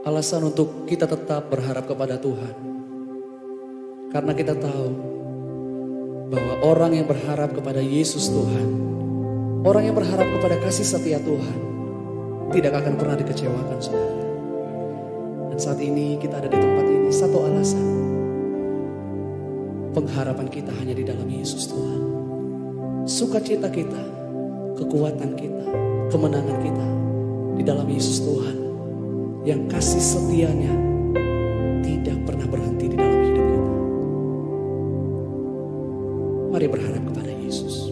alasan untuk kita tetap berharap kepada Tuhan. Karena kita tahu bahwa orang yang berharap kepada Yesus Tuhan, orang yang berharap kepada kasih setia Tuhan, tidak akan pernah dikecewakan, saudara. Dan saat ini kita ada di tempat ini, satu alasan. Pengharapan kita hanya di dalam Yesus Tuhan. Sukacita kita, kekuatan kita, kemenangan kita di dalam Yesus Tuhan. Yang kasih setianya tidak pernah berhenti di dalam hidup kita. Mari berharap kepada Yesus.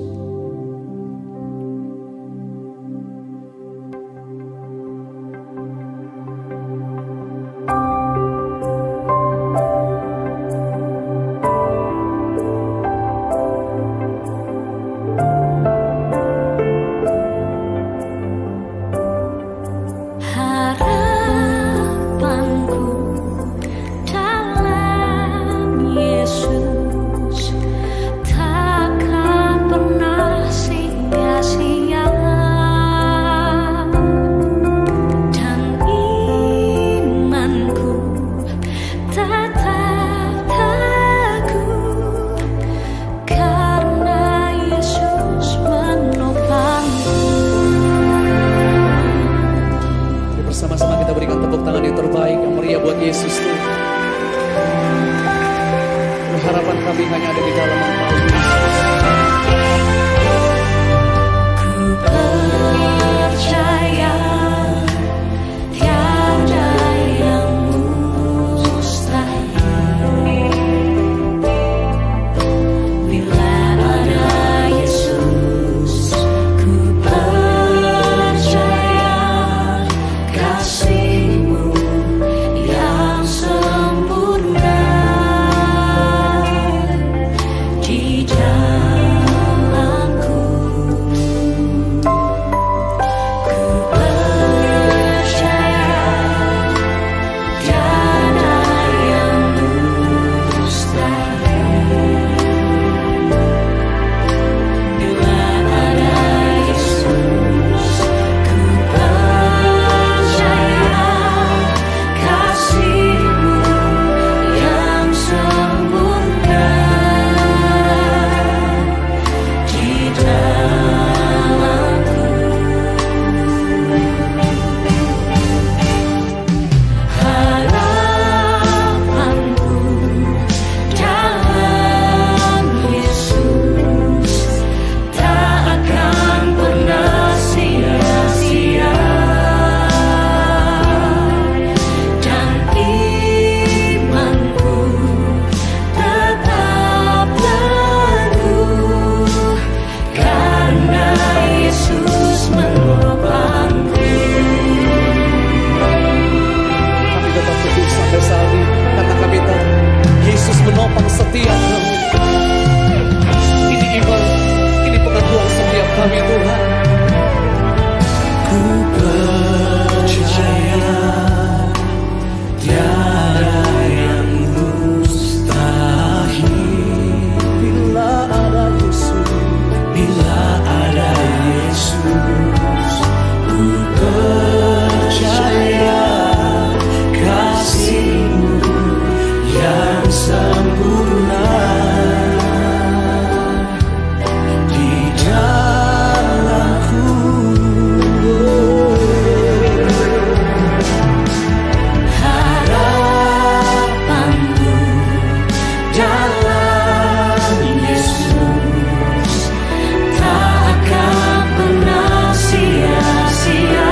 Tak akan pernah sia-sia.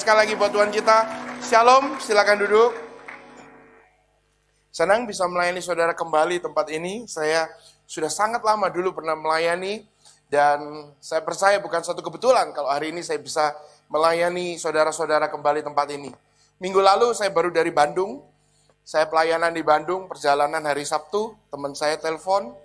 sekali lagi buat Tuhan kita. Shalom, silakan duduk. Senang bisa melayani saudara kembali tempat ini. Saya sudah sangat lama dulu pernah melayani. Dan saya percaya bukan suatu kebetulan kalau hari ini saya bisa melayani saudara-saudara kembali tempat ini. Minggu lalu saya baru dari Bandung. Saya pelayanan di Bandung, perjalanan hari Sabtu. Teman saya telepon.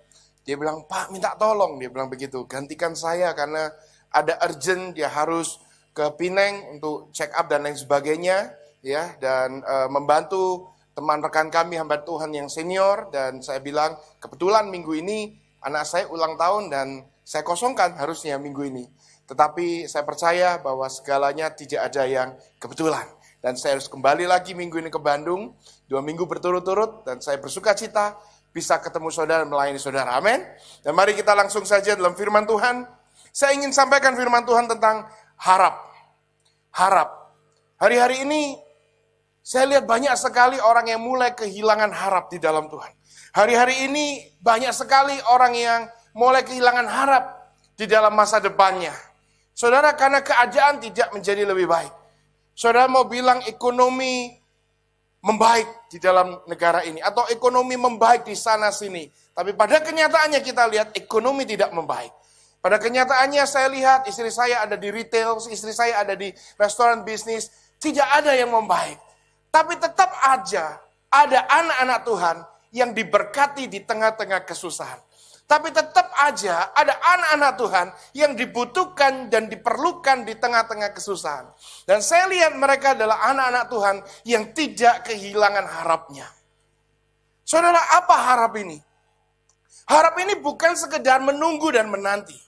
Dia bilang, Pak minta tolong. Dia bilang begitu, gantikan saya karena ada urgent, dia harus ke Pineng untuk check up dan lain sebagainya, ya, dan membantu teman rekan kami hamba Tuhan yang senior. Dan saya bilang kebetulan minggu ini anak saya ulang tahun dan saya kosongkan harusnya minggu ini. Tetapi saya percaya bahwa segalanya tidak ada yang kebetulan. Dan saya harus kembali lagi minggu ini ke Bandung 2 minggu berturut-turut, dan saya bersuka cita bisa ketemu saudara, melayani saudara. Amin. Dan mari kita langsung saja dalam firman Tuhan. Saya ingin sampaikan firman Tuhan tentang harap. Harap. Hari-hari ini saya lihat banyak sekali orang yang mulai kehilangan harap di dalam Tuhan. Hari-hari ini banyak sekali orang yang mulai kehilangan harap di dalam masa depannya. Saudara, karena keadaan tidak menjadi lebih baik. Saudara mau bilang ekonomi membaik di dalam negara ini, atau ekonomi membaik di sana sini. Tapi pada kenyataannya kita lihat ekonomi tidak membaik. Pada kenyataannya saya lihat istri saya ada di retail, istri saya ada di restoran bisnis, tidak ada yang membaik. Tapi tetap aja ada anak-anak Tuhan yang diberkati di tengah-tengah kesusahan. Tapi tetap aja ada anak-anak Tuhan yang dibutuhkan dan diperlukan di tengah-tengah kesusahan. Dan saya lihat mereka adalah anak-anak Tuhan yang tidak kehilangan harapnya. Saudara, apa harap ini? Harap ini bukan sekedar menunggu dan menanti.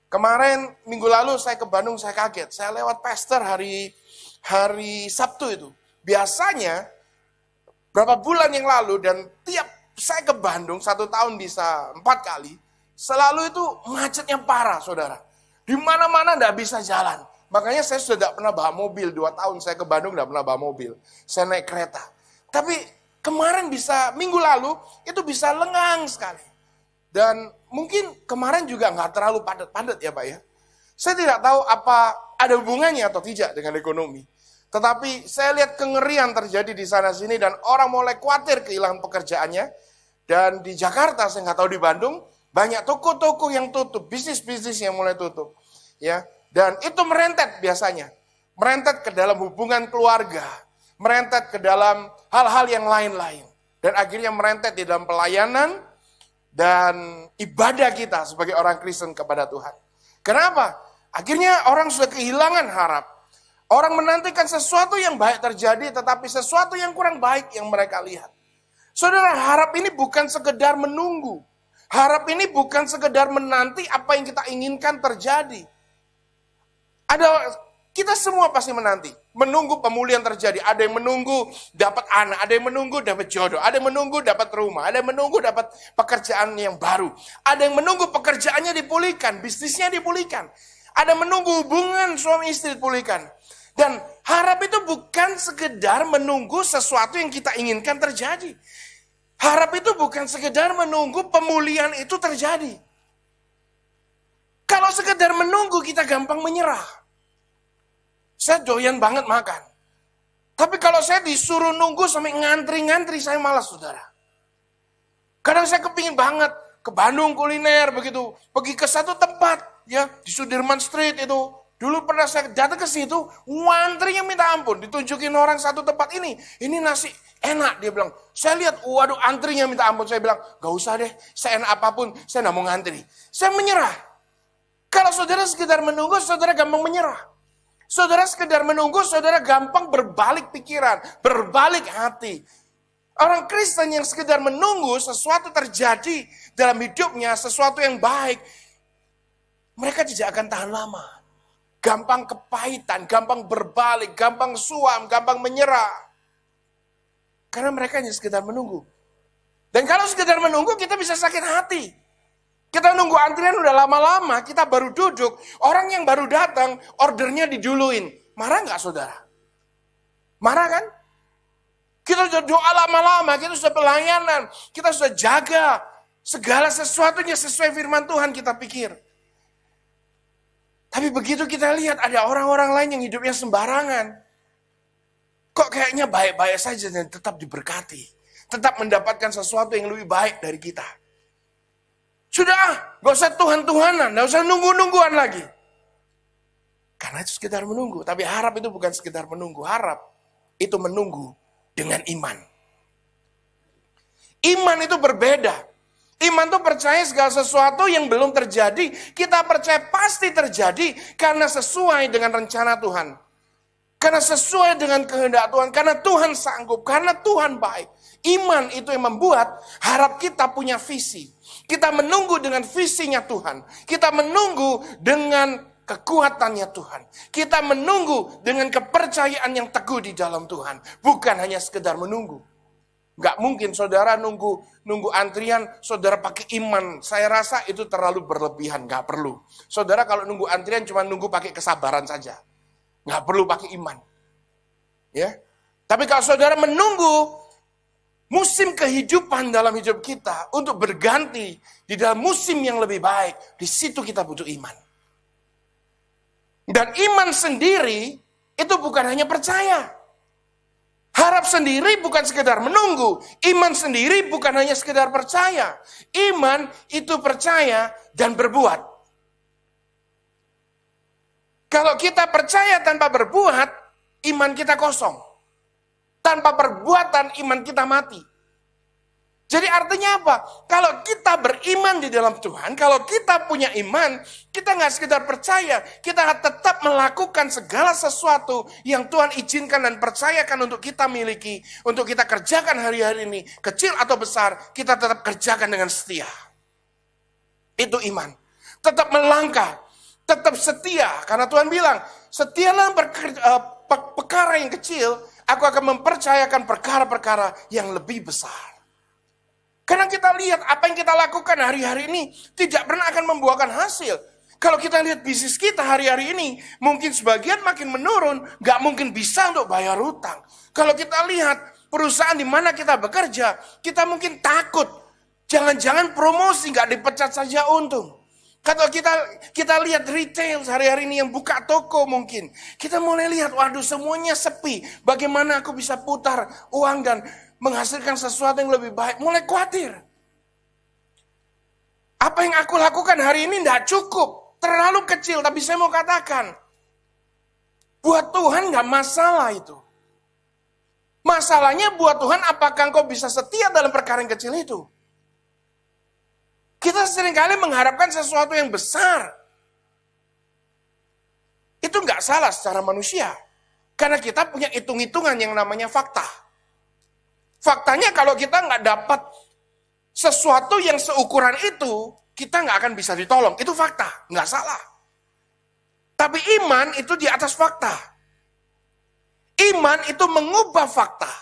Kemarin minggu lalu saya ke Bandung, saya kaget. Saya lewat pastor hari Sabtu itu. Biasanya berapa bulan yang lalu dan tiap saya ke Bandung 1 tahun bisa 4 kali. Selalu itu macetnya parah, saudara. Di mana-mana tidak bisa jalan. Makanya saya sudah tidak pernah bawa mobil. 2 tahun saya ke Bandung tidak pernah bawa mobil. Saya naik kereta. Tapi kemarin minggu lalu itu bisa lengang sekali. Dan mungkin kemarin juga nggak terlalu padat-padat ya Pak ya. Saya tidak tahu apa ada hubungannya atau tidak dengan ekonomi. Tetapi saya lihat kengerian terjadi di sana-sini dan orang mulai khawatir kehilangan pekerjaannya. Dan di Jakarta, saya nggak tahu di Bandung, banyak toko-toko yang tutup, bisnis-bisnis yang mulai tutup. Ya, dan itu merentet biasanya. Merentet ke dalam hubungan keluarga. Merentet ke dalam hal-hal yang lain-lain. Dan akhirnya merentet di dalam pelayanan dan ibadah kita sebagai orang Kristen kepada Tuhan. Kenapa? Akhirnya orang sudah kehilangan harap. Orang menantikan sesuatu yang baik terjadi, tetapi sesuatu yang kurang baik yang mereka lihat. Saudara, harap ini bukan sekedar menunggu. Harap ini bukan sekedar menanti apa yang kita inginkan terjadi. Kita semua pasti menanti. Menunggu pemulihan terjadi. Ada yang menunggu dapat anak. Ada yang menunggu dapat jodoh. Ada yang menunggu dapat rumah. Ada yang menunggu dapat pekerjaan yang baru. Ada yang menunggu pekerjaannya dipulihkan. Bisnisnya dipulihkan. Ada yang menunggu hubungan suami istri dipulihkan. Dan harap itu bukan sekedar menunggu sesuatu yang kita inginkan terjadi. Harap itu bukan sekedar menunggu pemulihan itu terjadi. Kalau sekedar menunggu kita gampang menyerah. Saya doyan banget makan. Tapi kalau saya disuruh nunggu sampai ngantri-ngantri, saya malas, saudara. Kadang saya kepingin banget ke Bandung kuliner begitu. Pergi ke satu tempat, ya di Sudirman Street itu. Dulu pernah saya datang ke situ, ngantrinya minta ampun. Ditunjukin orang satu tempat ini nasi enak. Dia bilang, saya lihat, waduh antrinya minta ampun. Saya bilang, gak usah deh, saya enak apapun, saya gak mau ngantri. Saya menyerah. Kalau saudara sekedar menunggu, saudara gampang menyerah. Saudara sekedar menunggu, saudara gampang berbalik pikiran, berbalik hati. Orang Kristen yang sekedar menunggu sesuatu terjadi dalam hidupnya, sesuatu yang baik, mereka tidak akan tahan lama. Gampang kepahitan, gampang berbalik, gampang suam, gampang menyerah. Karena mereka hanya sekedar menunggu. Dan kalau sekedar menunggu, kita bisa sakit hati. Kita nunggu antrian udah lama-lama, kita baru duduk. Orang yang baru datang, ordernya diduluin. Marah nggak saudara? Marah kan? Kita sudah doa lama-lama, kita sudah pelayanan, kita sudah jaga. Segala sesuatunya sesuai firman Tuhan kita pikir. Tapi begitu kita lihat ada orang-orang lain yang hidupnya sembarangan. Kok kayaknya baik-baik saja dan tetap diberkati. Tetap mendapatkan sesuatu yang lebih baik dari kita. Sudah, gak usah Tuhan-Tuhanan, gak usah nunggu-nungguan lagi. Karena itu sekedar menunggu. Tapi harap itu bukan sekedar menunggu. Harap itu menunggu dengan iman. Iman itu berbeda. Iman itu percaya segala sesuatu yang belum terjadi. Kita percaya pasti terjadi karena sesuai dengan rencana Tuhan. Karena sesuai dengan kehendak Tuhan. Karena Tuhan sanggup. Karena Tuhan baik. Iman itu yang membuat harap kita punya visi. Kita menunggu dengan visinya Tuhan. Kita menunggu dengan kekuatannya Tuhan. Kita menunggu dengan kepercayaan yang teguh di dalam Tuhan. Bukan hanya sekedar menunggu. Gak mungkin saudara nunggu antrian, saudara pakai iman. Saya rasa itu terlalu berlebihan, gak perlu. Saudara kalau nunggu antrian cuma nunggu pakai kesabaran saja. Gak perlu pakai iman. Ya. Tapi kalau saudara menunggu musim kehidupan dalam hidup kita untuk berganti di dalam musim yang lebih baik, di situ kita butuh iman. Dan iman sendiri itu bukan hanya percaya. Harap sendiri bukan sekedar menunggu. Iman sendiri bukan hanya sekedar percaya. Iman itu percaya dan berbuat. Kalau kita percaya tanpa berbuat, iman kita kosong. Tanpa perbuatan, iman kita mati. Jadi artinya apa? Kalau kita beriman di dalam Tuhan, kalau kita punya iman, kita nggak sekedar percaya, kita tetap melakukan segala sesuatu yang Tuhan izinkan dan percayakan untuk kita miliki, untuk kita kerjakan hari-hari ini, kecil atau besar, kita tetap kerjakan dengan setia. Itu iman. Tetap melangkah, tetap setia, karena Tuhan bilang, setialah perkara yang kecil, aku akan mempercayakan perkara-perkara yang lebih besar. Karena kita lihat apa yang kita lakukan hari-hari ini tidak pernah akan membuahkan hasil. Kalau kita lihat bisnis kita hari-hari ini, mungkin sebagian makin menurun, nggak mungkin bisa untuk bayar hutang. Kalau kita lihat perusahaan di mana kita bekerja, kita mungkin takut. Jangan-jangan promosi nggak dipecat saja untung. Kalau kita lihat retail hari-hari ini yang buka toko mungkin. Kita mulai lihat, waduh semuanya sepi. Bagaimana aku bisa putar uang dan menghasilkan sesuatu yang lebih baik. Mulai khawatir. Apa yang aku lakukan hari ini tidak cukup. Terlalu kecil, tapi saya mau katakan. Buat Tuhan nggak masalah itu. Masalahnya buat Tuhan apakah engkau bisa setia dalam perkara yang kecil itu. Kita seringkali mengharapkan sesuatu yang besar. Itu nggak salah secara manusia. Karena kita punya hitung-hitungan yang namanya fakta. Faktanya kalau kita nggak dapat sesuatu yang seukuran itu, kita nggak akan bisa ditolong. Itu fakta, nggak salah. Tapi iman itu di atas fakta. Iman itu mengubah fakta.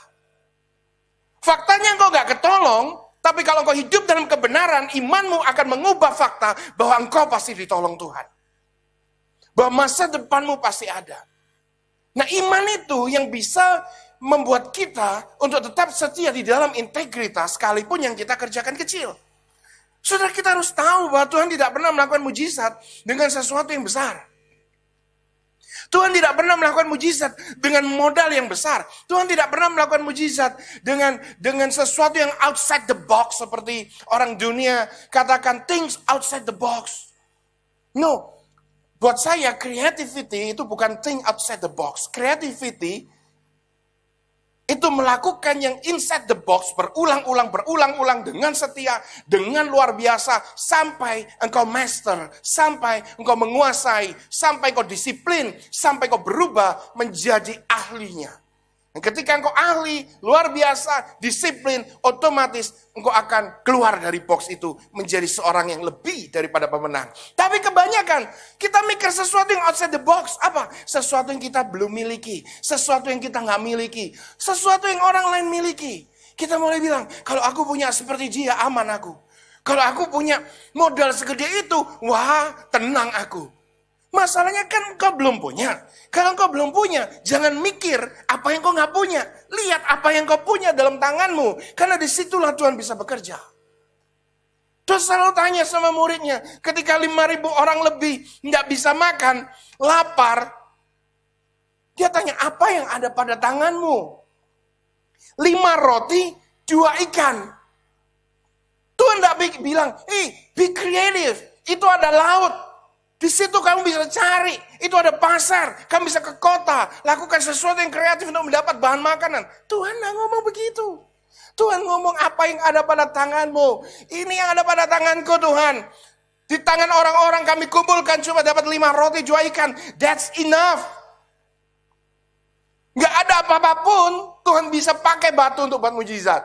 Faktanya engkau nggak ketolong, tapi kalau engkau hidup dalam kebenaran, imanmu akan mengubah fakta bahwa engkau pasti ditolong Tuhan. Bahwa masa depanmu pasti ada. Nah iman itu yang bisa membuat kita untuk tetap setia di dalam integritas sekalipun yang kita kerjakan kecil. Saudara, kita harus tahu bahwa Tuhan tidak pernah melakukan mujizat dengan sesuatu yang besar. Tuhan tidak pernah melakukan mujizat dengan modal yang besar. Tuhan tidak pernah melakukan mujizat dengan sesuatu yang outside the box seperti orang dunia katakan things outside the box. No. Buat saya creativity itu bukan thing outside the box. Creativity itu melakukan yang inside the box berulang-ulang dengan setia, dengan luar biasa sampai engkau master, sampai engkau menguasai, sampai engkau disiplin, sampai engkau berubah menjadi ahlinya. Dan ketika engkau ahli, luar biasa, disiplin, otomatis engkau akan keluar dari box itu menjadi seorang yang lebih daripada pemenang. Tapi kebanyakan kita mikir sesuatu yang outside the box. Apa? Sesuatu yang kita belum miliki. Sesuatu yang kita nggak miliki. Sesuatu yang orang lain miliki. Kita mulai bilang, kalau aku punya seperti dia, aman aku. Kalau aku punya modal segede itu, wah tenang aku. Masalahnya kan engkau belum punya. Kalau engkau belum punya, jangan mikir apa yang engkau nggak punya. Lihat apa yang engkau punya dalam tanganmu. Karena disitulah Tuhan bisa bekerja. Tuhan selalu tanya sama muridnya, ketika 5.000 orang lebih nggak bisa makan, lapar, dia tanya, apa yang ada pada tanganmu? 5 roti, 2 ikan. Tuhan nggak bilang, be creative, itu ada laut. Di situ kamu bisa cari, itu ada pasar, kamu bisa ke kota, lakukan sesuatu yang kreatif untuk mendapat bahan makanan. Tuhan nggak ngomong begitu. Tuhan ngomong apa yang ada pada tanganmu. Ini yang ada pada tanganku Tuhan. Di tangan orang-orang kami kumpulkan cuma dapat 5 roti 2 ikan. That's enough. Gak ada apa-apa pun Tuhan bisa pakai batu untuk buat mujizat.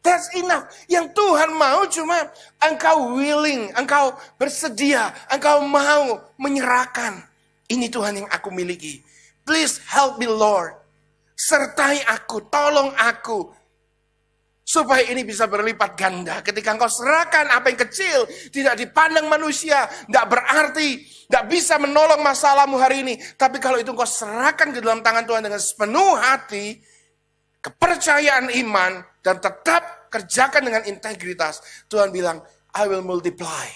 That's enough. Yang Tuhan mau cuma engkau willing, engkau bersedia, engkau mau menyerahkan. Ini Tuhan yang aku miliki. Please help me Lord. Sertai aku, tolong aku. Supaya ini bisa berlipat ganda. Ketika engkau serahkan apa yang kecil, tidak dipandang manusia, tidak berarti, tidak bisa menolong masalahmu hari ini. Tapi kalau itu engkau serahkan ke dalam tangan Tuhan dengan sepenuh hati, kepercayaan iman, dan tetap kerjakan dengan integritas. Tuhan bilang, I will multiply.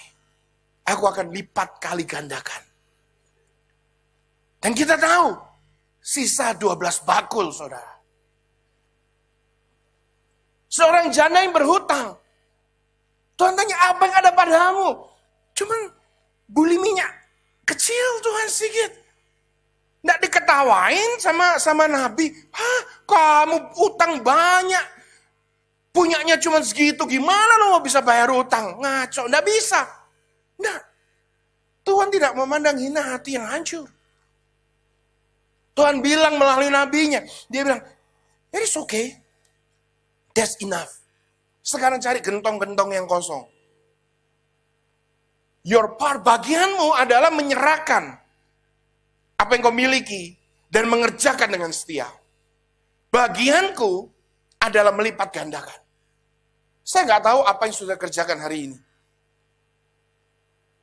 Aku akan lipat kali gandakan. Dan kita tahu, sisa 12 bakul, saudara. Seorang janda yang berhutang. Tuhan tanya, apa yang ada padamu? Cuman buli minyak kecil Tuhan sedikit. Nggak diketawain sama Nabi. Hah, kamu utang banyak. Punyanya cuma segitu, gimana lo mau bisa bayar utang? Ngaco, nggak bisa. Nggak. Tuhan tidak memandang hina hati yang hancur. Tuhan bilang melalui nabinya, dia bilang, it is okay, that's enough. Sekarang cari gentong-gentong yang kosong. Your part, bagianmu adalah menyerahkan apa yang kau miliki dan mengerjakan dengan setia. Bagianku adalah melipat gandakan. Saya nggak tahu apa yang sudah kerjakan hari ini.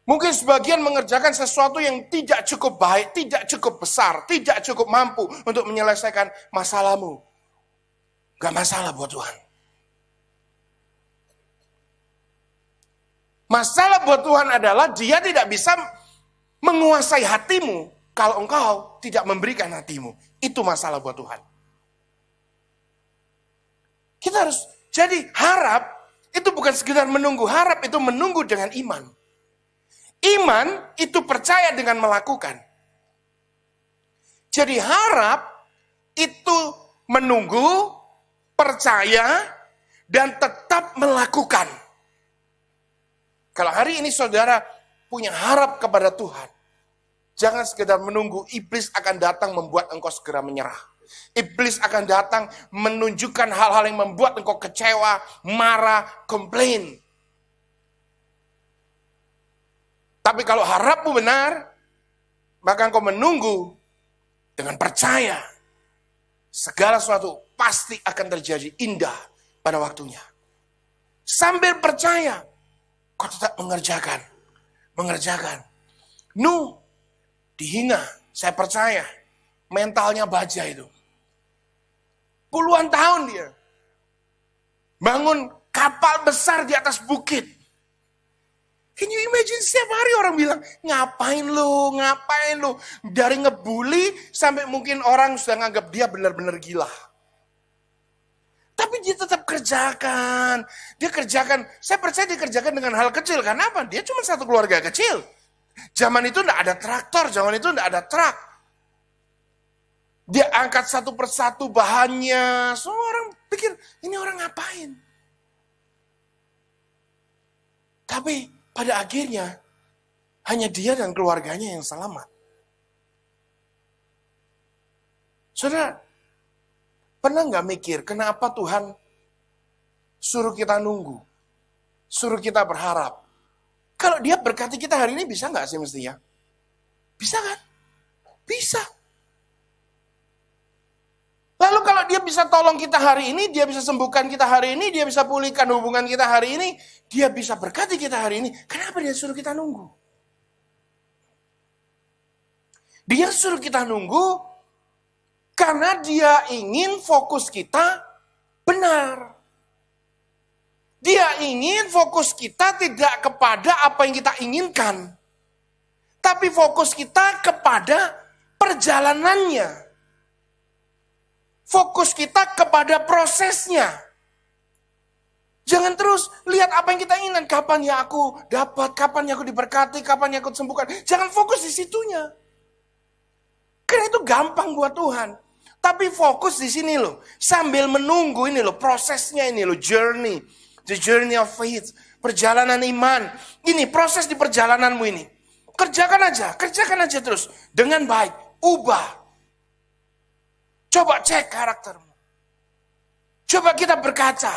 Mungkin sebagian mengerjakan sesuatu yang tidak cukup baik, tidak cukup besar, tidak cukup mampu untuk menyelesaikan masalahmu. Gak masalah buat Tuhan. Masalah buat Tuhan adalah dia tidak bisa menguasai hatimu kalau engkau tidak memberikan hatimu. Itu masalah buat Tuhan. Kita harus, jadi harap itu bukan sekedar menunggu, harap itu menunggu dengan iman. Iman itu percaya dengan melakukan. Jadi harap itu menunggu, percaya, dan tetap melakukan. Kalau hari ini saudara punya harap kepada Tuhan, jangan sekedar menunggu, iblis akan datang membuat engkau segera menyerah. Iblis akan datang menunjukkan hal-hal yang membuat engkau kecewa, marah, komplain. Tapi kalau harapmu benar, maka engkau menunggu dengan percaya. Segala sesuatu pasti akan terjadi indah pada waktunya. Sambil percaya, kau tetap mengerjakan. Nuh, dihina, saya percaya. Mentalnya baja itu. Puluhan tahun dia. Bangun kapal besar di atas bukit. Can you imagine setiap hari orang bilang, ngapain lu? Dari ngebully sampai mungkin orang sudah nganggap dia benar-benar gila. Tapi dia tetap kerjakan. Saya percaya dia kerjakan dengan hal kecil. Karena apa? Dia cuma satu keluarga kecil. Zaman itu enggak ada traktor, zaman itu enggak ada truk. Dia angkat satu persatu bahannya. Semua orang pikir, ini orang ngapain? Tapi pada akhirnya, hanya dia dan keluarganya yang selamat. Saudara, pernah nggak mikir kenapa Tuhan suruh kita nunggu? Suruh kita berharap. Kalau dia berkati kita hari ini, bisa nggak sih mestinya? Bisa kan? Bisa. Lalu kalau dia bisa tolong kita hari ini, dia bisa sembuhkan kita hari ini, dia bisa pulihkan hubungan kita hari ini, dia bisa berkati kita hari ini, kenapa dia suruh kita nunggu? Dia suruh kita nunggu karena dia ingin fokus kita benar. Dia ingin fokus kita tidak kepada apa yang kita inginkan. Tapi fokus kita kepada perjalanannya. Fokus kita kepada prosesnya. Jangan terus lihat apa yang kita inginkan. Kapan ya aku dapat, kapan ya aku diberkati, kapan ya aku disembuhkan. Jangan fokus di situnya. Karena itu gampang buat Tuhan. Tapi fokus di sini loh. Sambil menunggu ini loh, prosesnya ini loh, journey. The journey of faith. Perjalanan iman. Ini proses di perjalananmu ini. Kerjakan aja terus. Dengan baik, ubah. Coba cek karaktermu. Coba kita berkaca.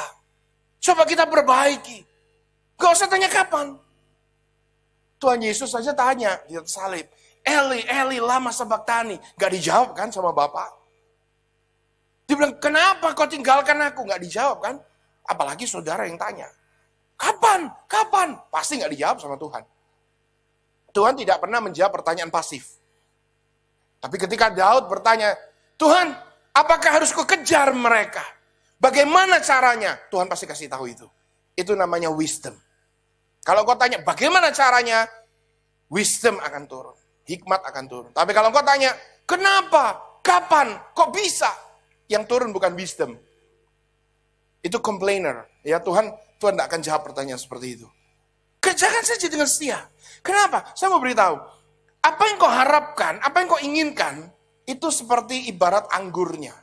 Coba kita perbaiki. Gak usah tanya kapan. Tuhan Yesus saja tanya di salib. Eli, Eli, lama sabachthani. Gak dijawab kan sama Bapak. Dia bilang, kenapa kau tinggalkan aku? Gak dijawab kan. Apalagi saudara yang tanya. Kapan? Pasti gak dijawab sama Tuhan. Tuhan tidak pernah menjawab pertanyaan pasif. Tapi ketika Daud bertanya, Tuhan, apakah harus ku kejar mereka? Bagaimana caranya? Tuhan pasti kasih tahu itu. Itu namanya wisdom. Kalau kau tanya, bagaimana caranya? Wisdom akan turun. Hikmat akan turun. Tapi kalau kau tanya, kenapa? Kapan? Kok bisa? Yang turun bukan wisdom. Itu complainer. Ya Tuhan tidak akan jawab pertanyaan seperti itu. Kerjakan saja dengan setia. Kenapa? Saya mau beritahu. Apa yang kau harapkan, apa yang kau inginkan, itu seperti ibarat anggurnya.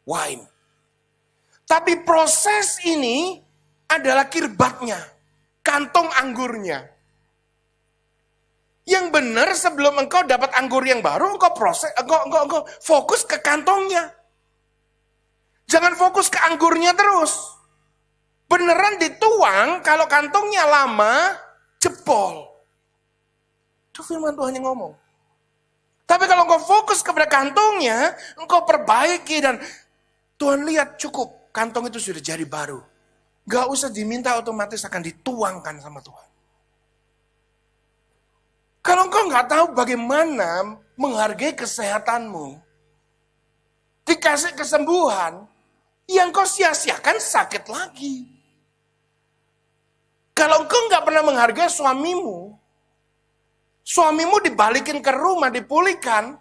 Wine. Tapi proses ini adalah kirbatnya. Kantong anggurnya. Yang benar sebelum engkau dapat anggur yang baru, engkau fokus ke kantongnya. Jangan fokus ke anggurnya terus. Beneran dituang, kalau kantongnya lama, jebol. Itu firman Tuhan yang ngomong. Tapi kalau engkau fokus kepada kantongnya, engkau perbaiki dan Tuhan lihat cukup, kantong itu sudah jadi baru. Gak usah diminta, otomatis akan dituangkan sama Tuhan. Kalau engkau gak tahu bagaimana menghargai kesehatanmu, dikasih kesembuhan, yang kau sia-siakan sakit lagi. Kalau engkau nggak pernah menghargai suamimu dibalikin ke rumah, dipulihkan,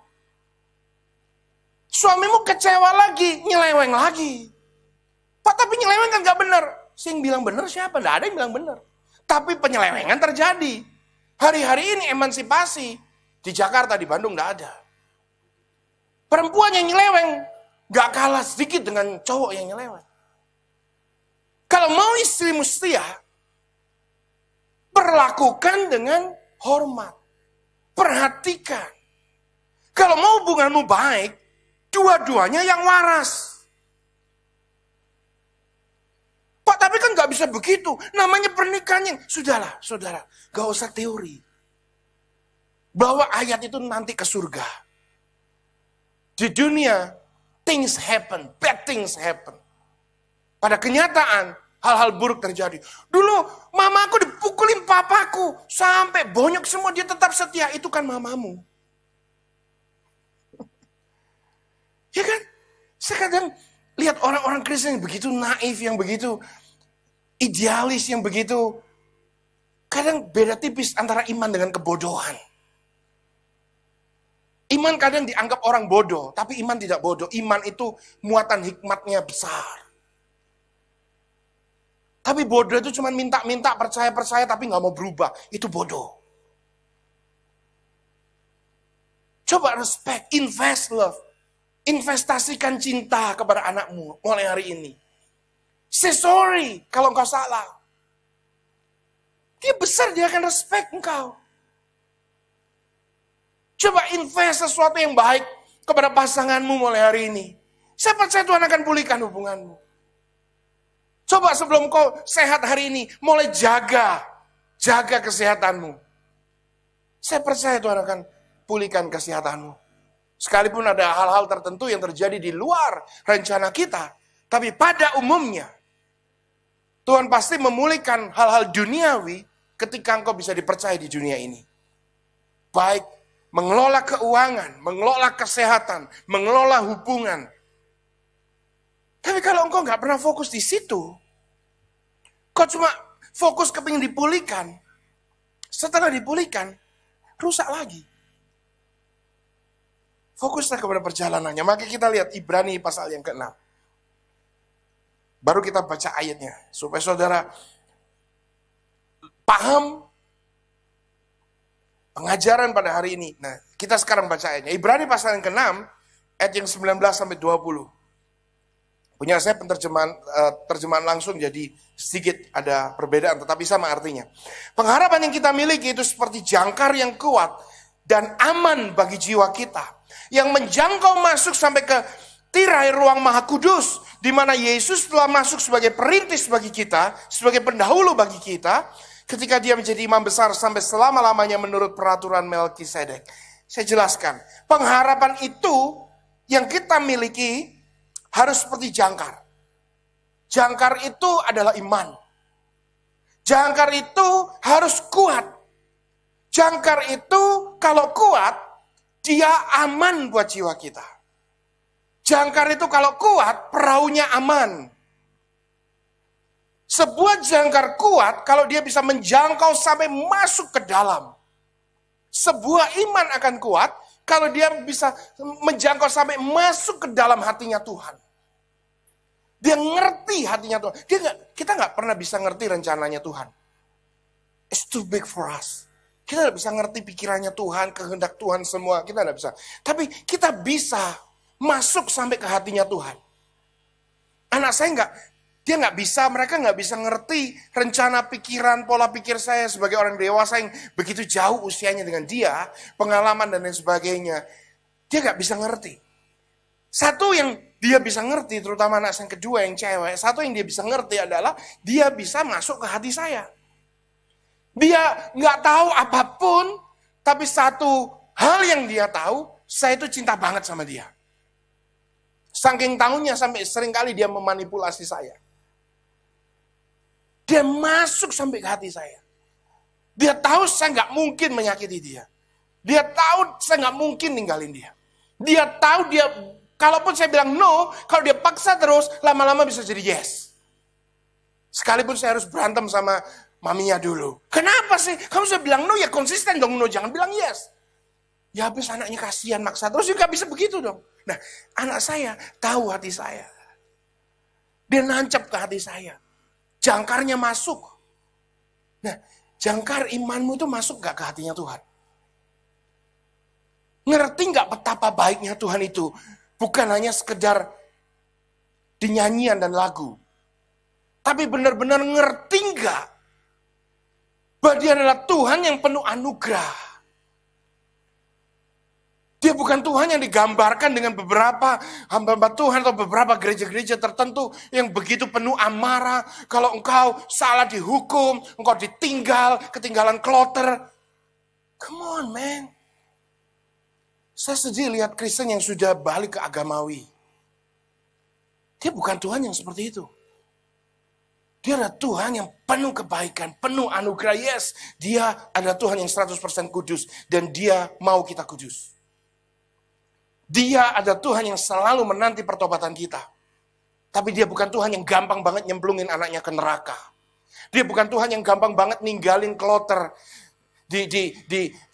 suamimu kecewa lagi, nyeleweng lagi. Pak, tapi nyeleweng kan nggak benar. Sing bilang benar siapa? Nggak ada yang bilang benar. Tapi penyelewengan terjadi. Hari-hari ini emansipasi. Di Jakarta, di Bandung nggak ada. Perempuan yang nyeleweng gak kalah sedikit dengan cowok yang nyeleweng. Kalau mau istrimu setia, perlakukan dengan hormat. Perhatikan. Kalau mau hubunganmu baik, dua-duanya yang waras. Pak, tapi kan gak bisa begitu. Namanya pernikahan yang... Sudahlah, saudara. Gak usah teori. Bahwa ayat itu nanti ke surga. Di dunia, things happen, bad things happen. Pada kenyataan, hal-hal buruk terjadi. Dulu, mamaku dipukulin papaku. Sampai bonyok semua, dia tetap setia. Itu kan mamamu. Ya kan? Saya kadang lihat orang-orang Kristen yang begitu naif, yang begitu idealis, yang begitu... Kadang beda tipis antara iman dengan kebodohan. Iman kadang dianggap orang bodoh, tapi iman tidak bodoh. Iman itu muatan hikmatnya besar. Tapi bodoh itu cuma minta-minta, percaya-percaya, tapi nggak mau berubah. Itu bodoh. Coba respect, invest love. Investasikan cinta kepada anakmu mulai hari ini. Say sorry kalau engkau salah. Dia besar, dia akan respect engkau. Coba invest sesuatu yang baik kepada pasanganmu mulai hari ini. Saya percaya Tuhan akan pulihkan hubunganmu. Coba sebelum kau sehat hari ini, mulai jaga kesehatanmu. Saya percaya Tuhan akan pulihkan kesehatanmu. Sekalipun ada hal-hal tertentu yang terjadi di luar rencana kita, tapi pada umumnya, Tuhan pasti memulihkan hal-hal duniawi ketika engkau bisa dipercaya di dunia ini. Baik mengelola keuangan, mengelola kesehatan, mengelola hubungan. Tapi kalau engkau nggak pernah fokus di situ, kau Kau cuma fokus kepingin dipulihkan. Setelah dipulihkan, rusak lagi. Fokuslah kepada perjalanannya. Maka kita lihat Ibrani pasal yang ke-6. Baru kita baca ayatnya. Supaya saudara paham pengajaran pada hari ini. Nah, kita sekarang baca ayatnya. Ibrani pasal yang ke-6, ayat yang 19 sampai 20. Punya saya terjemahan langsung, jadi sedikit ada perbedaan, tetapi sama artinya. Pengharapan yang kita miliki itu seperti jangkar yang kuat dan aman bagi jiwa kita, yang menjangkau masuk sampai ke tirai ruang Maha Kudus, di mana Yesus telah masuk sebagai perintis bagi kita, sebagai pendahulu bagi kita, ketika dia menjadi imam besar sampai selama-lamanya menurut peraturan Melkisedek. Saya jelaskan, pengharapan itu yang kita miliki harus seperti jangkar. Jangkar itu adalah iman. Jangkar itu harus kuat. Jangkar itu kalau kuat, dia aman buat jiwa kita. Jangkar itu kalau kuat, perahunya aman. Sebuah jangkar kuat kalau dia bisa menjangkau sampai masuk ke dalam. Sebuah iman akan kuat kalau dia bisa menjangkau sampai masuk ke dalam hatinya Tuhan. Dia ngerti hatinya Tuhan. Kita nggak pernah bisa ngerti rencananya Tuhan. It's too big for us. Kita nggak bisa ngerti pikirannya Tuhan, kehendak Tuhan semua. Kita nggak bisa. Tapi kita bisa masuk sampai ke hatinya Tuhan. Anak saya mereka nggak bisa ngerti rencana pikiran, pola pikir saya sebagai orang dewasa yang begitu jauh usianya dengan dia, pengalaman dan lain sebagainya. Dia nggak bisa ngerti. Satu yang dia bisa ngerti, terutama anak saya yang kedua yang cewek, satu yang dia bisa ngerti adalah dia bisa masuk ke hati saya. Dia nggak tahu apapun, tapi satu hal yang dia tahu, saya itu cinta banget sama dia. Saking tahunya sampai seringkali dia memanipulasi saya. Dia masuk sampai ke hati saya. Dia tahu saya nggak mungkin menyakiti dia. Dia tahu saya nggak mungkin ninggalin dia. Dia tahu dia, kalaupun saya bilang no, kalau dia paksa terus, lama-lama bisa jadi yes. Sekalipun saya harus berantem sama maminya dulu. Kenapa sih? Kamu sudah bilang no, ya konsisten dong no, jangan bilang yes. Ya habis anaknya kasihan maksa terus, juga bisa begitu dong. Nah, anak saya tahu hati saya. Dia nancap ke hati saya. Jangkarnya masuk. Nah, jangkar imanmu itu masuk gak ke hatinya Tuhan? Ngerti gak betapa baiknya Tuhan itu? Bukan hanya sekedar di nyanyian dan lagu. Tapi benar-benar ngerti gak? Bahwa dia adalah Tuhan yang penuh anugerah. Dia bukan Tuhan yang digambarkan dengan beberapa hamba-hamba Tuhan atau beberapa gereja-gereja tertentu yang begitu penuh amarah. Kalau engkau salah dihukum, engkau ditinggal, ketinggalan kloter. Come on, man. Saya sedih lihat Kristen yang sudah balik ke agamawi. Dia bukan Tuhan yang seperti itu. Dia adalah Tuhan yang penuh kebaikan, penuh anugerah. Yes, dia adalah Tuhan yang 100% kudus. Dan dia mau kita kudus. Dia adalah Tuhan yang selalu menanti pertobatan kita. Tapi dia bukan Tuhan yang gampang banget nyemplungin anaknya ke neraka. Dia bukan Tuhan yang gampang banget ninggalin kloter.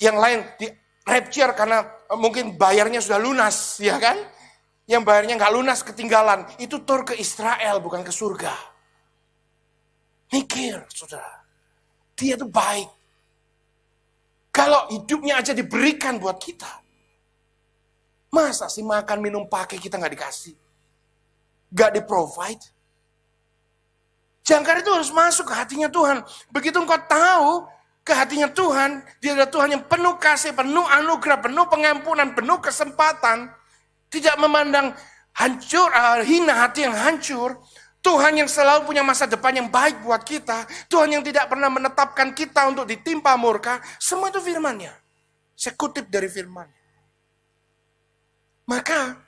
Yang lain di rapture karena mungkin bayarnya sudah lunas, ya kan? Yang bayarnya nggak lunas ketinggalan. Itu tur ke Israel, bukan ke surga. Mikir, saudara. Dia itu baik. Kalau hidupnya aja diberikan buat kita. Masa sih makan, minum, pakai kita nggak dikasih? Nggak di-provide? Jangkar itu harus masuk ke hatinya Tuhan. Begitu engkau tahu ke hatinya Tuhan, dia adalah Tuhan yang penuh kasih, penuh anugerah, penuh pengampunan, penuh kesempatan. Tidak memandang hancur, hina hati yang hancur. Tuhan yang selalu punya masa depan yang baik buat kita. Tuhan yang tidak pernah menetapkan kita untuk ditimpa murka. Semua itu firman-Nya. Saya kutip dari firman. Maka,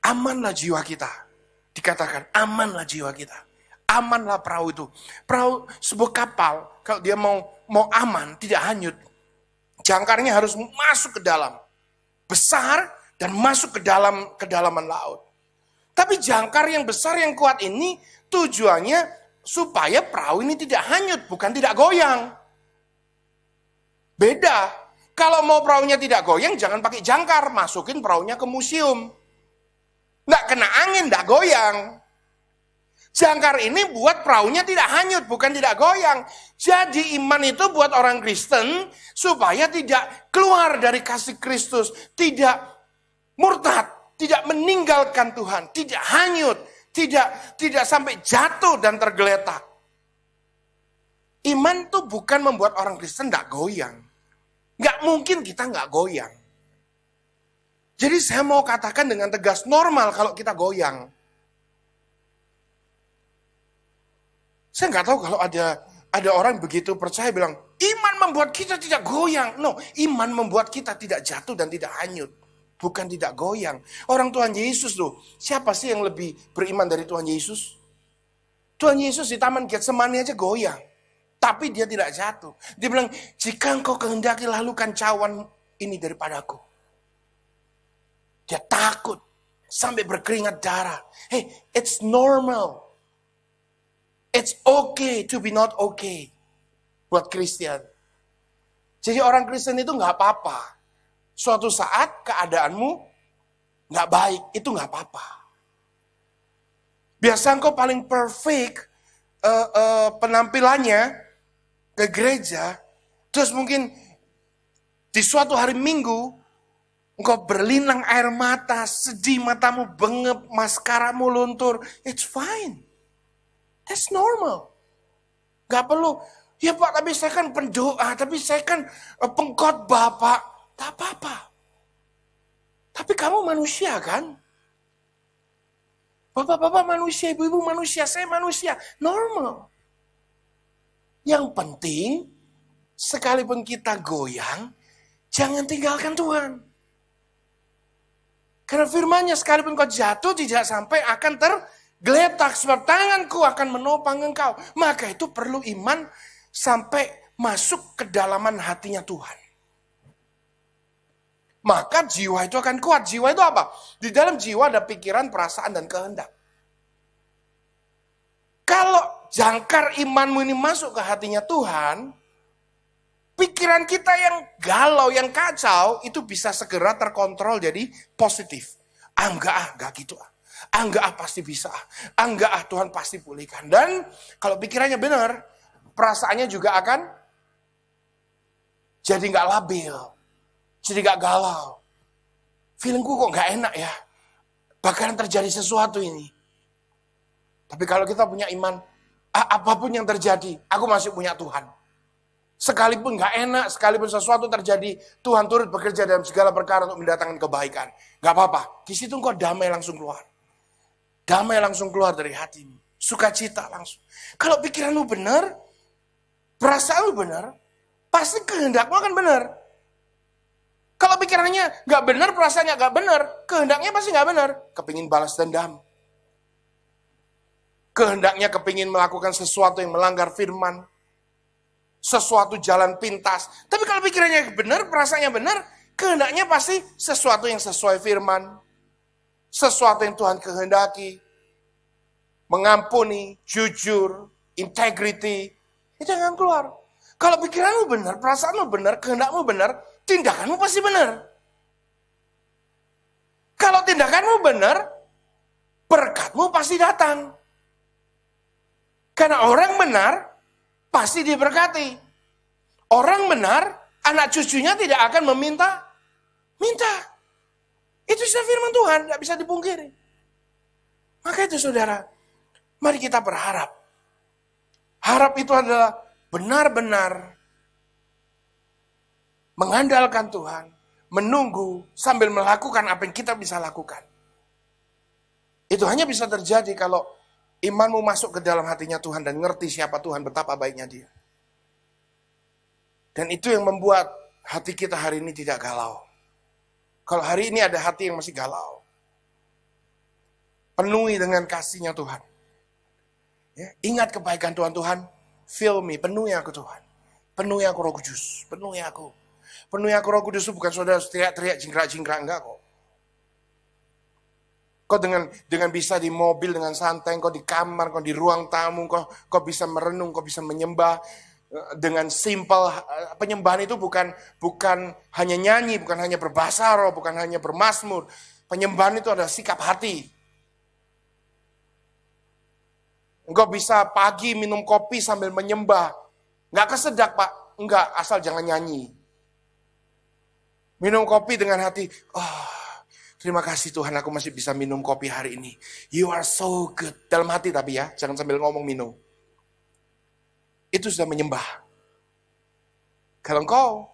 amanlah jiwa kita. Dikatakan, amanlah jiwa kita. Amanlah perahu itu. Perahu, sebuah kapal, kalau dia mau aman, tidak hanyut. Jangkarnya harus masuk ke dalam. Besar, dan masuk ke kedalaman laut. Tapi jangkar yang besar, yang kuat ini, tujuannya supaya perahu ini tidak hanyut, bukan tidak goyang. Beda. Kalau mau perahunya tidak goyang, jangan pakai jangkar. Masukin perahunya ke museum. Nggak kena angin, nggak goyang. Jangkar ini buat perahunya tidak hanyut, bukan tidak goyang. Jadi iman itu buat orang Kristen supaya tidak keluar dari kasih Kristus. Tidak murtad, tidak meninggalkan Tuhan, tidak hanyut, tidak sampai jatuh dan tergeletak. Iman itu bukan membuat orang Kristen nggak goyang. Nggak mungkin kita nggak goyang. Jadi saya mau katakan dengan tegas, normal kalau kita goyang. Saya nggak tahu kalau ada orang begitu percaya bilang, iman membuat kita tidak goyang. No, iman membuat kita tidak jatuh dan tidak hanyut. Bukan tidak goyang. Orang Tuhan Yesus loh, siapa sih yang lebih beriman dari Tuhan Yesus? Tuhan Yesus di Taman Getsemani aja goyang. Tapi dia tidak jatuh. Dia bilang, jika engkau kehendaki lalukan cawan ini daripadaku. Dia takut sampai berkeringat darah. Hey, it's normal. It's okay to be not okay. Buat Kristen. Jadi orang Kristen itu nggak apa-apa. Suatu saat keadaanmu nggak baik, itu nggak apa-apa. Biasa engkau paling perfect penampilannya ke gereja, terus mungkin di suatu hari Minggu, engkau berlinang air mata, sedih, matamu bengep, maskaramu luntur. It's fine. That's normal. Gak perlu, ya Pak, tapi saya kan pendoa, tapi saya kan pengkhotbah Pak. Tak apa-apa. Tapi kamu manusia kan? Bapak-bapak manusia, ibu-ibu manusia, saya manusia. Normal. Yang penting, sekalipun kita goyang, jangan tinggalkan Tuhan. Karena firman-Nya, sekalipun kau jatuh, tidak sampai akan tergeletak. Sebab tanganku akan menopang engkau. Maka itu perlu iman sampai masuk ke dalaman hatinya Tuhan. Maka jiwa itu akan kuat. Jiwa itu apa? Di dalam jiwa ada pikiran, perasaan, dan kehendak. Kalau jangkar imanmu ini masuk ke hatinya Tuhan, pikiran kita yang galau, yang kacau, itu bisa segera terkontrol jadi positif. Enggak gitu. Enggak pasti bisa. Enggak Tuhan pasti pulihkan. Dan kalau pikirannya benar, perasaannya juga akan jadi nggak labil. Jadi nggak galau. Feelingku kok nggak enak ya. Bakalan terjadi sesuatu ini. Tapi kalau kita punya iman, apapun yang terjadi, aku masih punya Tuhan. Sekalipun nggak enak, sekalipun sesuatu terjadi, Tuhan turut bekerja dalam segala perkara untuk mendatangkan kebaikan. Nggak apa-apa. Di situ engkau damai langsung keluar. Damai langsung keluar dari hatimu. Sukacita langsung. Kalau pikiranmu benar, perasaanmu benar, pasti kehendakmu akan benar. Kalau pikirannya nggak benar, perasaannya nggak benar, kehendaknya pasti nggak benar. Kepingin balas dendam. Kehendaknya kepingin melakukan sesuatu yang melanggar firman. Sesuatu jalan pintas. Tapi kalau pikirannya benar, perasaannya benar, kehendaknya pasti sesuatu yang sesuai firman. Sesuatu yang Tuhan kehendaki. Mengampuni, jujur, integrity. Itu yang akan keluar. Kalau pikiranmu benar, perasaanmu benar, kehendakmu benar, tindakanmu pasti benar. Kalau tindakanmu benar, berkatmu pasti datang. Karena orang benar, pasti diberkati. Orang benar, anak cucunya tidak akan minta. Itu sudah firman Tuhan, tidak bisa dipungkiri. Maka itu saudara, mari kita berharap. Harap itu adalah benar-benar mengandalkan Tuhan, menunggu sambil melakukan apa yang kita bisa lakukan. Itu hanya bisa terjadi kalau imanmu masuk ke dalam hatinya Tuhan dan ngerti siapa Tuhan, betapa baiknya Dia. Dan itu yang membuat hati kita hari ini tidak galau. Kalau hari ini ada hati yang masih galau, penuhi dengan kasih-Nya Tuhan. Ya, ingat kebaikan Tuhan, fill me, penuhi aku Tuhan. Penuhi aku Roh Kudus, penuhi aku. Penuhi aku Roh Kudus itu bukan saudara teriak-teriak, jingkrak-jingkrak, enggak kok. Kau dengan bisa di mobil dengan santai, kau di kamar, kau di ruang tamu, kau bisa merenung, kau bisa menyembah dengan simple. Penyembahan itu bukan hanya nyanyi, bukan hanya berbahasa roh, bukan hanya bermazmur. Penyembahan itu adalah sikap hati. Engkau bisa pagi minum kopi sambil menyembah. Nggak kesedak, Pak. Enggak, asal jangan nyanyi. Minum kopi dengan hati, terima kasih Tuhan, aku masih bisa minum kopi hari ini. You are so good. Dalam hati tapi ya, jangan sambil ngomong minum. Itu sudah menyembah. Kalau engkau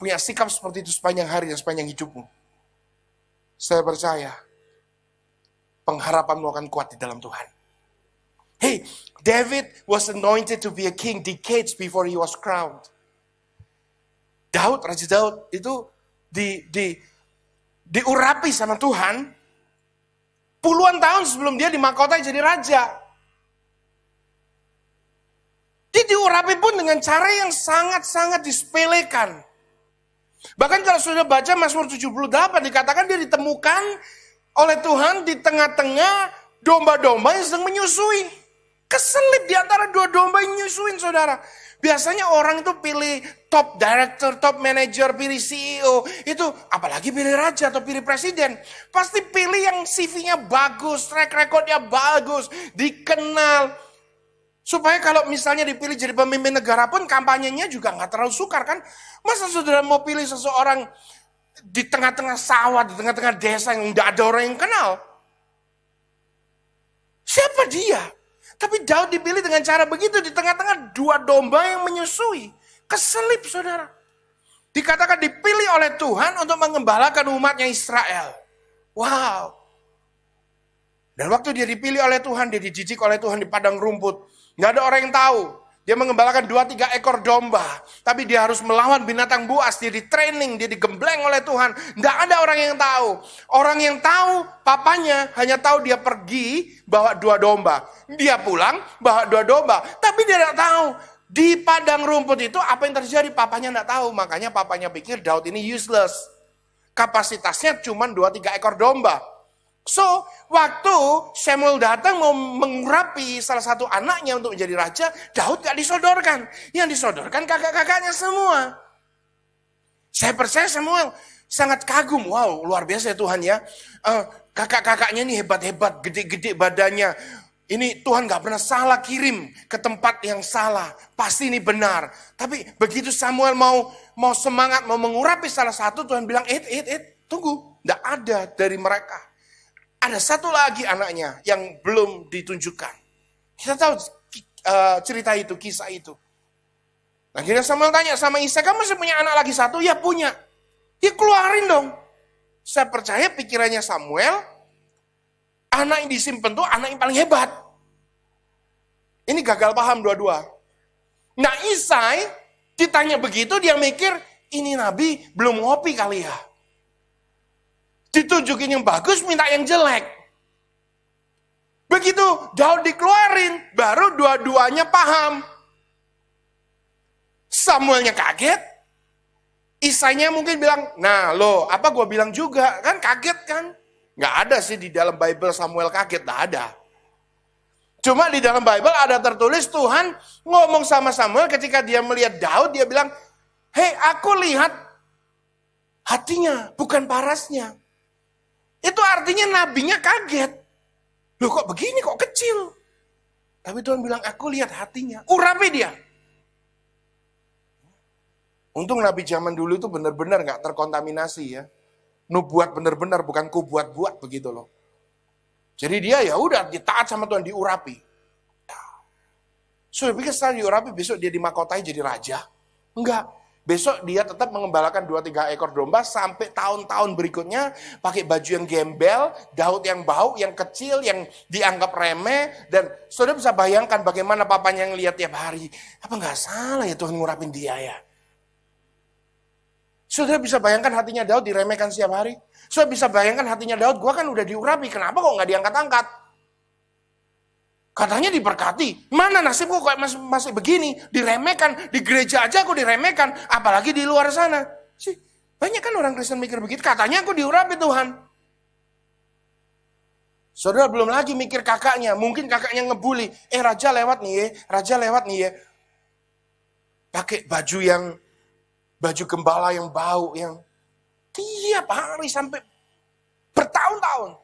punya sikap seperti itu sepanjang hari dan sepanjang hidupmu, saya percaya pengharapanmu akan kuat di dalam Tuhan. Hey, David was anointed to be a king decades before he was crowned. Raja Daud itu diurapi sama Tuhan puluhan tahun sebelum dia dimahkotai jadi raja. Dia diurapi pun dengan cara yang sangat-sangat disepelekan. Bahkan kalau sudah baca Mazmur 78 dikatakan dia ditemukan oleh Tuhan di tengah-tengah domba-domba yang sedang menyusui. Keselip di antara dua domba yang menyusuin, saudara. Biasanya orang itu pilih top director, top manager, pilih CEO. Itu apalagi pilih raja atau pilih presiden. Pasti pilih yang CV-nya bagus, track record-nya bagus, dikenal. Supaya kalau misalnya dipilih jadi pemimpin negara pun kampanyenya juga nggak terlalu sukar kan. Masa saudara mau pilih seseorang di tengah-tengah sawah, di tengah-tengah desa yang nggak ada orang yang kenal? Siapa dia? Tapi Daud dipilih dengan cara begitu di tengah-tengah dua domba yang menyusui. Keselip, saudara. Dikatakan dipilih oleh Tuhan untuk mengembalakan umatnya Israel. Wow. Dan waktu dia dipilih oleh Tuhan, dia dididik oleh Tuhan di padang rumput. Nggak ada orang yang tahu. Dia mengembalakan 2-3 ekor domba. Tapi dia harus melawan binatang buas. Dia di training, dia digembleng oleh Tuhan. Nggak ada orang yang tahu. Orang yang tahu, papanya hanya tahu dia pergi bawa 2 domba. Dia pulang bawa 2 domba. Tapi dia tidak tahu. Di padang rumput itu apa yang terjadi? Papanya nggak tahu. Makanya papanya pikir Daud ini useless. Kapasitasnya cuma 2-3 ekor domba. So, waktu Samuel datang mau mengurapi salah satu anaknya untuk menjadi raja, Daud gak disodorkan. Yang disodorkan kakak-kakaknya semua. Saya percaya Samuel sangat kagum. Wow, luar biasa ya Tuhan ya. Kakak-kakaknya ini hebat-hebat, gede-gede badannya. Ini Tuhan gak pernah salah kirim ke tempat yang salah. Pasti ini benar. Tapi begitu Samuel mau semangat, mau mengurapi salah satu, Tuhan bilang, tunggu. Gak ada dari mereka. Ada satu lagi anaknya yang belum ditunjukkan. Kita tahu cerita itu, kisah itu. Nah, akhirnya Samuel tanya sama Isai, kamu masih punya anak lagi satu? Ya punya. Dia keluarin dong. Saya percaya pikirannya Samuel, anak yang disimpan tuh anak yang paling hebat. Ini gagal paham dua-dua. Nah Isai ditanya begitu, dia mikir, ini nabi belum ngopi kali ya. Ditunjukin yang bagus, minta yang jelek. Begitu Daud dikeluarin, baru dua-duanya paham. Samuelnya kaget, Isainya mungkin bilang, nah lo, apa gue bilang juga, kan kaget kan? Nggak ada sih di dalam Bible Samuel kaget, nggak ada. Cuma di dalam Bible ada tertulis Tuhan ngomong sama Samuel ketika dia melihat Daud, dia bilang, hei aku lihat hatinya, bukan parasnya. Itu artinya nabinya kaget. Loh kok begini, kok kecil? Tapi Tuhan bilang, aku lihat hatinya. Urapi dia. Untung nabi zaman dulu itu benar-benar gak terkontaminasi ya. Nubuat benar-benar, bukan kubuat-buat begitu loh. Jadi dia ya udah ditaat sama Tuhan, diurapi. Sudah pikir setelah diurapi, besok dia dimahkotai jadi raja? Enggak. Besok dia tetap mengembalakan 2-3 ekor domba sampai tahun-tahun berikutnya pakai baju yang gembel, Daud yang bau, yang kecil, yang dianggap remeh. Dan saudara bisa bayangkan bagaimana papanya yang lihat tiap hari. Apa nggak salah ya Tuhan ngurapin dia ya? Saudara bisa bayangkan hatinya Daud diremehkan setiap hari? Saudara bisa bayangkan hatinya Daud, gua kan udah diurapi, kenapa kok nggak diangkat-angkat? Katanya diberkati. Mana nasibku kok masih begini? Diremehkan. Di gereja aja aku diremehkan. Apalagi di luar sana. Banyak kan orang Kristen mikir begitu. Katanya aku diurapi Tuhan. Saudara belum lagi mikir kakaknya. Mungkin kakaknya ngebully. Raja lewat nih ya. Raja lewat nih ya. Pakai baju gembala yang bau. Yang tiap hari sampai bertahun-tahun.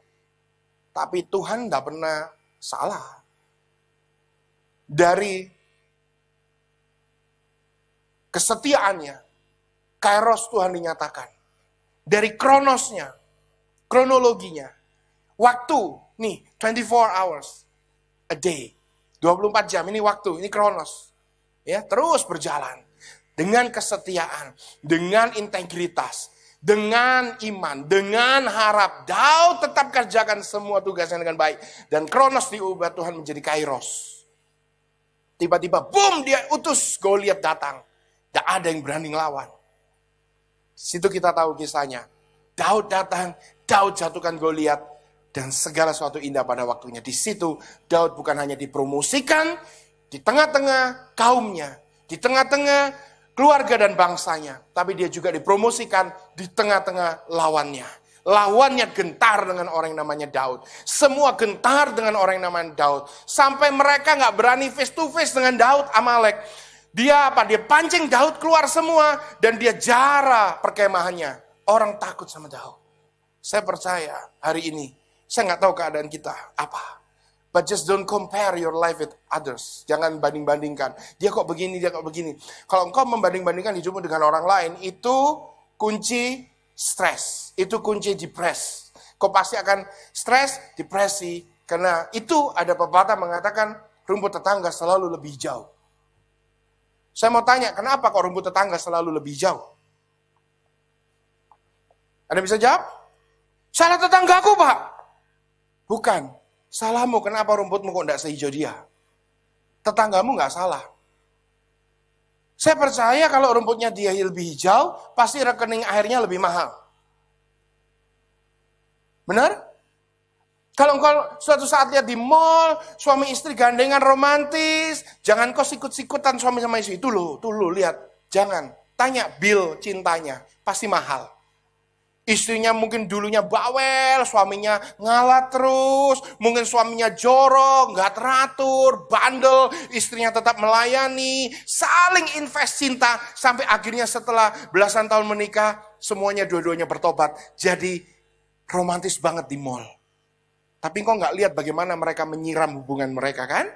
Tapi Tuhan tidak pernah salah. Dari kesetiaannya, kairos Tuhan dinyatakan. Dari kronosnya, kronologinya. Waktu, nih 24 hours a day. 24 jam, ini waktu, ini kronos. Ya, terus berjalan. Dengan kesetiaan, dengan integritas, dengan iman, dengan harap. Daud tetap kerjakan semua tugasnya dengan baik. Dan kronos diubah Tuhan menjadi kairos. Tiba-tiba, boom, dia utus Goliat datang. Tidak ada yang berani ngelawan. Situ kita tahu kisahnya. Daud datang, Daud jatuhkan Goliat. Dan segala sesuatu indah pada waktunya. Di situ Daud bukan hanya dipromosikan di tengah-tengah kaumnya, di tengah-tengah keluarga dan bangsanya, tapi dia juga dipromosikan di tengah-tengah lawannya. Lawannya gentar dengan orang yang namanya Daud. Semua gentar dengan orang yang namanya Daud. Sampai mereka nggak berani face to face dengan Daud, Amalek. Dia apa? Dia pancing Daud keluar semua dan dia jara perkemahannya. Orang takut sama Daud. Saya percaya hari ini, saya nggak tahu keadaan kita apa. But just don't compare your life with others. Jangan banding-bandingkan. Dia kok begini, dia kok begini. Kalau engkau membanding-bandingkan hidupmu dengan orang lain, itu kunci stres. Itu kunci depres. Kau pasti akan stres, depresi. Karena itu ada pepatah mengatakan rumput tetangga selalu lebih hijau. Saya mau tanya, kenapa kok rumput tetangga selalu lebih hijau? Ada bisa jawab? Salah tetanggaku, Pak. Bukan. Salahmu, kenapa rumputmu kok tidak sehijau dia? Tetanggamu nggak salah. Saya percaya kalau rumputnya dia lebih hijau, pasti rekening airnya lebih mahal. Benar? Kalau engkau suatu saat lihat di mall, suami istri gandengan romantis, jangan kau sikut-sikutan suami sama istri. Itu loh, lihat. Jangan. Tanya bill cintanya, pasti mahal. Istrinya mungkin dulunya bawel, suaminya ngalah terus, mungkin suaminya jorok, nggak teratur, bandel, istrinya tetap melayani, saling invest cinta, sampai akhirnya setelah belasan tahun menikah, semuanya dua-duanya bertobat, jadi romantis banget di mall. Tapi engkau nggak lihat bagaimana mereka menyiram hubungan mereka kan?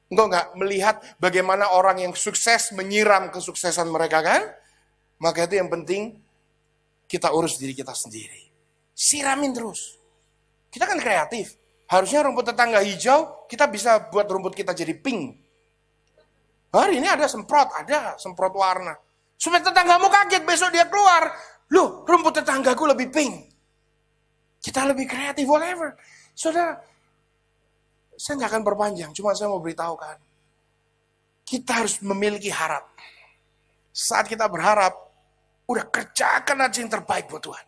Engkau nggak melihat bagaimana orang yang sukses menyiram kesuksesan mereka kan? Maka itu yang penting, kita urus diri kita sendiri. Siramin terus. Kita kan kreatif. Harusnya rumput tetangga hijau, kita bisa buat rumput kita jadi pink. Hari ini ada semprot warna. Supaya tetanggamu kaget, besok dia keluar. Loh, rumput tetanggaku lebih pink. Kita lebih kreatif, whatever. Saudara, saya nggak akan berpanjang, cuma saya mau beritahukan. Kita harus memiliki harap. Saat kita berharap, udah kerjakan aja yang terbaik buat Tuhan.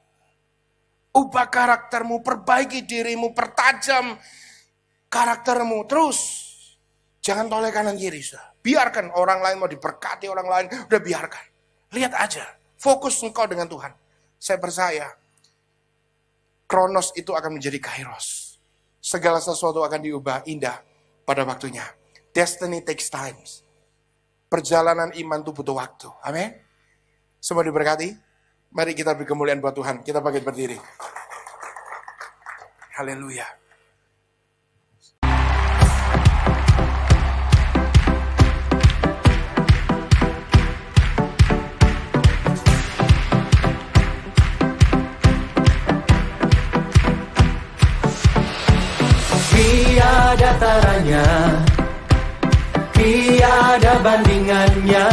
Ubah karaktermu, perbaiki dirimu, pertajam karaktermu. Terus, jangan toleh kanan kiri. Biarkan orang lain mau diberkati, orang lain udah biarkan. Lihat aja, fokus engkau dengan Tuhan. Saya percaya, kronos itu akan menjadi kairos. Segala sesuatu akan diubah indah pada waktunya. Destiny takes time. Perjalanan iman itu butuh waktu. Amin. Semua diberkati. Mari kita beri kemuliaan buat Tuhan. Kita bangkit berdiri. Haleluya. Tiada taranya, tiada bandingannya,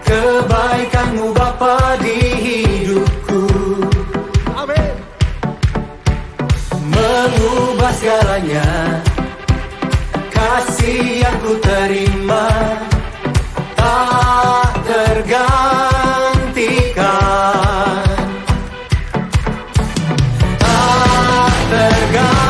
kebaikanmu Bapa di hidupku. Amin. Mengubah segalanya, kasih yang ku terima tak tergantikan. Tak tergantikan.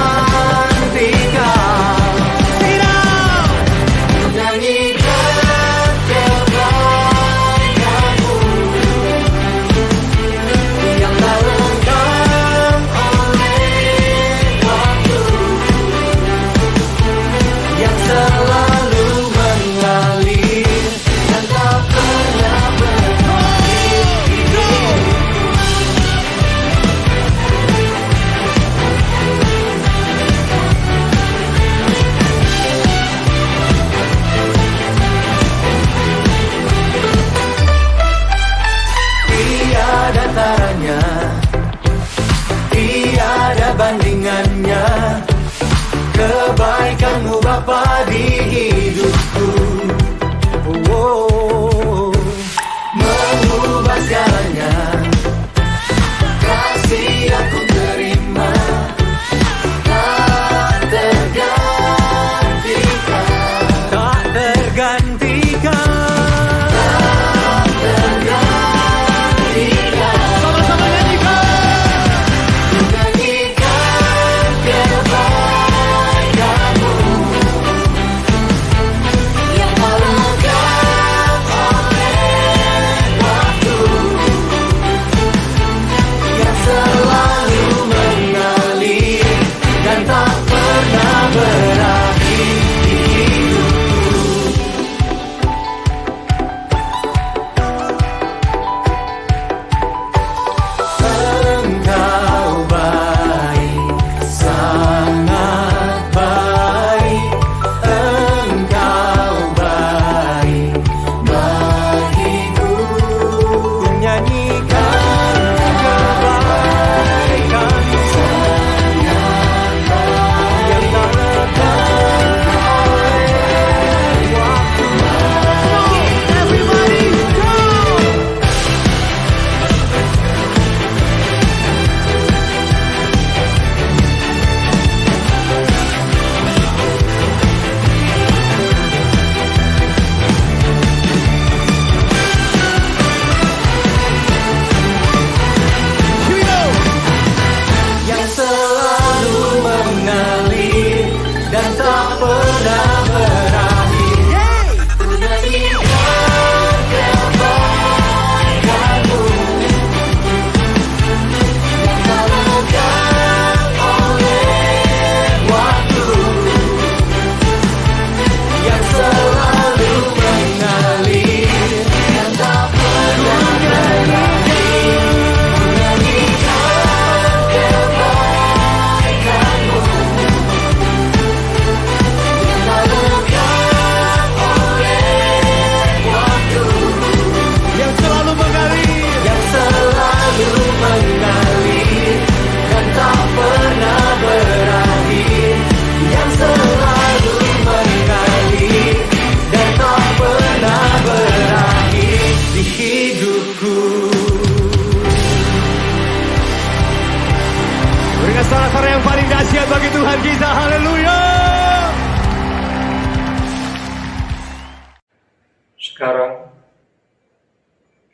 sekarang.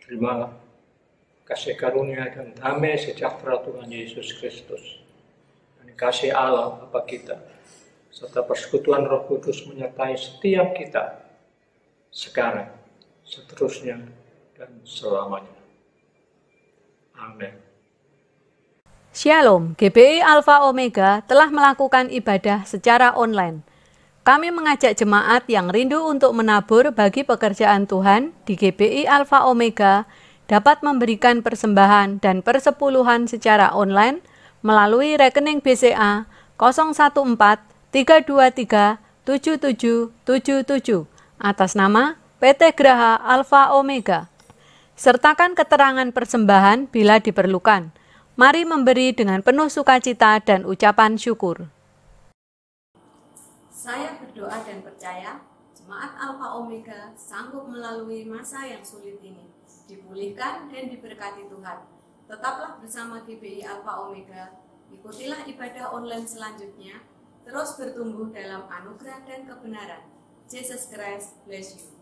Terimalah kasih karunia dan damai sejahtera Tuhan Yesus Kristus, dan kasih Allah Bapa kita, serta persekutuan Roh Kudus menyertai setiap kita, sekarang, seterusnya, dan selamanya. Amin. Shalom, GBI Alpha Omega telah melakukan ibadah secara online. Kami mengajak jemaat yang rindu untuk menabur bagi pekerjaan Tuhan di GBI Alpha Omega dapat memberikan persembahan dan persepuluhan secara online melalui rekening BCA 014-323-7777 atas nama PT Graha Alpha Omega. Sertakan keterangan persembahan bila diperlukan. Mari memberi dengan penuh sukacita dan ucapan syukur. Saya berdoa dan percaya Jemaat Alpha Omega sanggup melalui masa yang sulit ini, dipulihkan dan diberkati Tuhan. Tetaplah bersama GBI Alpha Omega, ikutilah ibadah online selanjutnya, terus bertumbuh dalam anugerah dan kebenaran. Jesus Christ bless you.